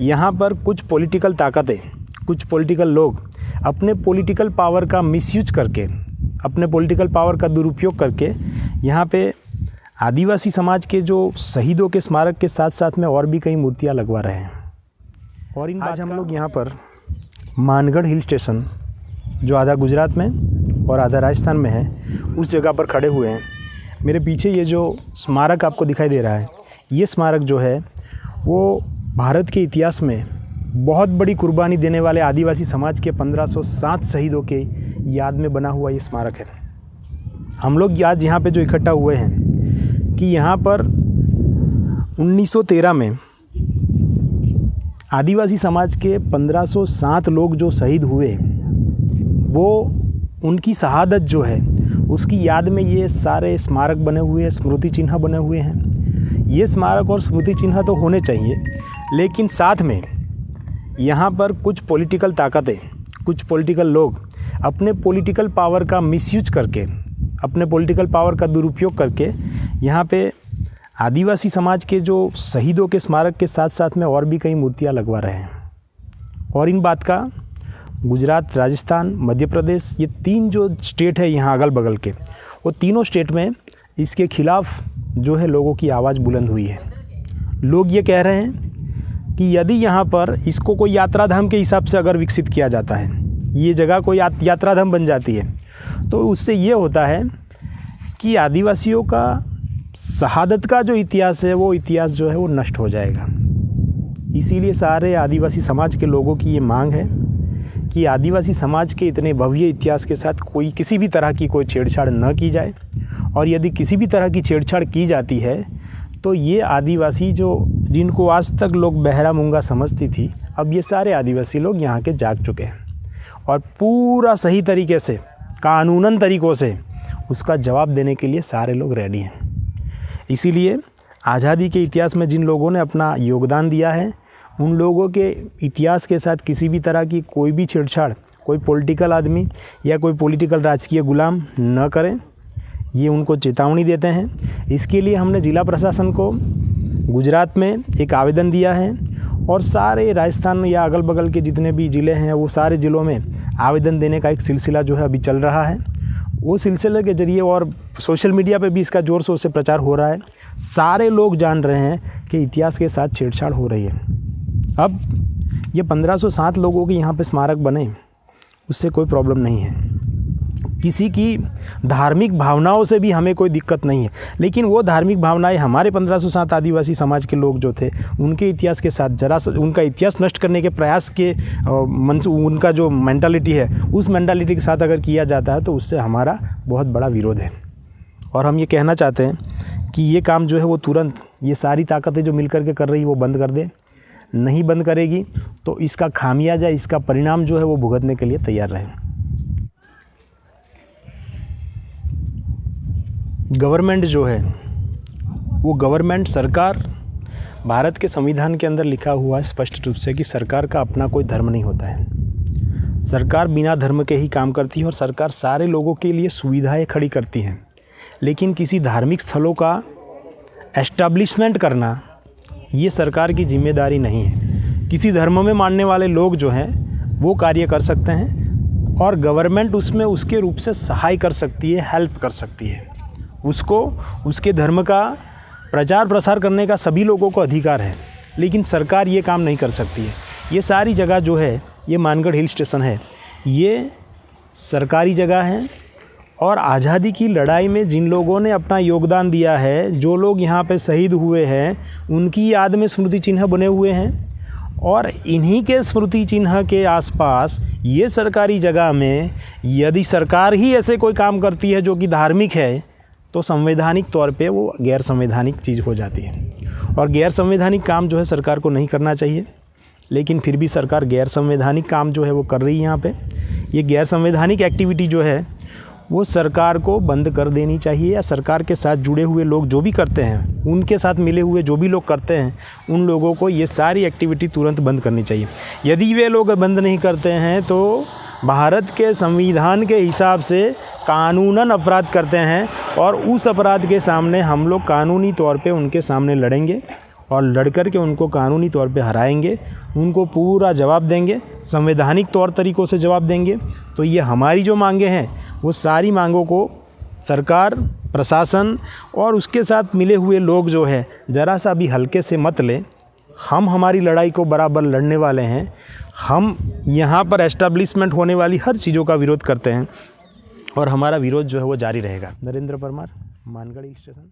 यहाँ पर कुछ पॉलिटिकल ताकतें, कुछ पॉलिटिकल लोग अपने पॉलिटिकल पावर का मिसयूज करके, अपने पॉलिटिकल पावर का दुरुपयोग करके यहाँ पे आदिवासी समाज के जो शहीदों के स्मारक के साथ साथ में और भी कई मूर्तियाँ लगवा रहे हैं। और आज हम लोग यहाँ पर मानगढ़ हिल स्टेशन, जो आधा गुजरात में और आधा राजस्थान में है, उस जगह पर खड़े हुए हैं। मेरे पीछे ये जो स्मारक आपको दिखाई दे रहा है, ये स्मारक जो है वो भारत के इतिहास में बहुत बड़ी कुर्बानी देने वाले आदिवासी समाज के 1507 शहीदों के याद में बना हुआ ये स्मारक है। हम लोग आज यहाँ पे जो इकट्ठा हुए हैं कि यहाँ पर 1913 में आदिवासी समाज के 1507 लोग जो शहीद हुए, वो उनकी शहादत जो है उसकी याद में ये सारे स्मारक बने हुए हैं, स्मृति चिन्ह बने हुए हैं। ये स्मारक और स्मृति चिन्ह तो होने चाहिए, लेकिन साथ में यहाँ पर कुछ पॉलिटिकल ताकतें, कुछ पॉलिटिकल लोग अपने पॉलिटिकल पावर का मिसयूज करके, अपने पॉलिटिकल पावर का दुरुपयोग करके यहाँ पे आदिवासी समाज के जो शहीदों के स्मारक के साथ साथ में और भी कई मूर्तियाँ लगवा रहे हैं। और इन बात का गुजरात, राजस्थान, मध्य प्रदेश, ये 3 जो स्टेट है यहाँ अगल बगल के, वो तीनों स्टेट में इसके खिलाफ़ जो है लोगों की आवाज़ बुलंद हुई है। लोग ये कह रहे हैं कि यदि यहाँ पर इसको कोई यात्रा धाम के हिसाब से अगर विकसित किया जाता है, ये जगह कोई यात्रा धाम बन जाती है, तो उससे ये होता है कि आदिवासियों का शहादत का जो इतिहास है, वो इतिहास जो है वो नष्ट हो जाएगा। इसीलिए सारे आदिवासी समाज के लोगों की ये मांग है कि आदिवासी समाज के इतने भव्य इतिहास के साथ कोई किसी भी तरह की कोई छेड़छाड़ न की जाए, और यदि किसी भी तरह की छेड़छाड़ की जाती है तो ये आदिवासी जिनको आज तक लोग बहरा मूंगा समझती थी, अब ये सारे आदिवासी लोग यहाँ के जाग चुके हैं और पूरा सही तरीके से, कानूनन तरीक़ों से उसका जवाब देने के लिए सारे लोग रेडी हैं। इसीलिए आज़ादी के इतिहास में जिन लोगों ने अपना योगदान दिया है, उन लोगों के इतिहास के साथ किसी भी तरह की कोई भी छेड़छाड़ कोई पॉलिटिकल आदमी या कोई पॉलिटिकल राजकीय गुलाम न करें, ये उनको चेतावनी देते हैं। इसके लिए हमने जिला प्रशासन को गुजरात में एक आवेदन दिया है, और सारे राजस्थान या अगल बगल के जितने भी ज़िले हैं, वो सारे ज़िलों में आवेदन देने का एक सिलसिला जो है अभी चल रहा है। वो सिलसिले के ज़रिए और सोशल मीडिया पे भी इसका ज़ोर शोर से प्रचार हो रहा है। सारे लोग जान रहे हैं कि इतिहास के साथ छेड़छाड़ हो रही है। अब ये 1507 लोगों के यहाँ पे स्मारक बने, उससे कोई प्रॉब्लम नहीं है, किसी की धार्मिक भावनाओं से भी हमें कोई दिक्कत नहीं है, लेकिन वो धार्मिक भावनाएं हमारे 1507 आदिवासी समाज के लोग जो थे, उनके इतिहास के साथ जरा सा उनका इतिहास नष्ट करने के प्रयास के उनका जो मेंटालिटी है, उस मेंटालिटी के साथ अगर किया जाता है तो उससे हमारा बहुत बड़ा विरोध है। और हम ये कहना चाहते हैं कि ये काम जो है वो तुरंत ये सारी ताकतें जो मिल कर के कर रही है वो बंद कर दे। नहीं बंद करेगी तो इसका खामियाजा, इसका परिणाम जो है वो भुगतने के लिए तैयार रहें। गवर्नमेंट जो है वो गवर्नमेंट, सरकार, भारत के संविधान के अंदर लिखा हुआ है स्पष्ट रूप से कि सरकार का अपना कोई धर्म नहीं होता है। सरकार बिना धर्म के ही काम करती है और सरकार सारे लोगों के लिए सुविधाएं खड़ी करती हैं, लेकिन किसी धार्मिक स्थलों का एस्टैब्लिशमेंट करना ये सरकार की जिम्मेदारी नहीं है। किसी धर्म में मानने वाले लोग जो हैं वो कार्य कर सकते हैं और गवर्नमेंट उसमें उसके रूप से सहाय कर सकती है, हेल्प कर सकती है। उसको उसके धर्म का प्रचार प्रसार करने का सभी लोगों को अधिकार है, लेकिन सरकार ये काम नहीं कर सकती है। ये सारी जगह जो है, ये मानगढ़ हिल स्टेशन है, ये सरकारी जगह है और आज़ादी की लड़ाई में जिन लोगों ने अपना योगदान दिया है, जो लोग यहाँ पे शहीद हुए हैं, उनकी याद में स्मृति चिन्ह बने हुए हैं। और इन्हीं के स्मृति चिन्ह के आसपास ये सरकारी जगह में यदि सरकार ही ऐसे कोई काम करती है जो कि धार्मिक है, तो संवैधानिक तौर पे वो गैर संवैधानिक चीज़ हो जाती है। और गैर संवैधानिक काम जो है सरकार को नहीं करना चाहिए, लेकिन फिर भी सरकार गैर संवैधानिक काम जो है वो कर रही है यहाँ पे। ये गैर संवैधानिक एक्टिविटी जो है वो सरकार को बंद कर देनी चाहिए, या सरकार के साथ जुड़े हुए लोग जो भी करते हैं, उनके साथ मिले हुए जो भी लोग करते हैं, उन लोगों को ये सारी एक्टिविटी तुरंत बंद करनी चाहिए। यदि वे लोग बंद नहीं करते हैं तो भारत के संविधान के हिसाब से कानूनन अपराध करते हैं, और उस अपराध के सामने हम लोग कानूनी तौर पे उनके सामने लड़ेंगे और लड़कर के उनको कानूनी तौर पे हराएंगे, उनको पूरा जवाब देंगे, संवैधानिक तौर तरीक़ों से जवाब देंगे। तो ये हमारी जो मांगे हैं वो सारी मांगों को सरकार, प्रशासन और उसके साथ मिले हुए लोग जो है ज़रा सा भी हल्के से मत लें। हम हमारी लड़ाई को बराबर लड़ने वाले हैं। हम यहाँ पर एस्टैब्लिशमेंट होने वाली हर चीज़ों का विरोध करते हैं और हमारा विरोध जो है वो जारी रहेगा। नरेंद्र परमार, मानगढ़ स्टेशन।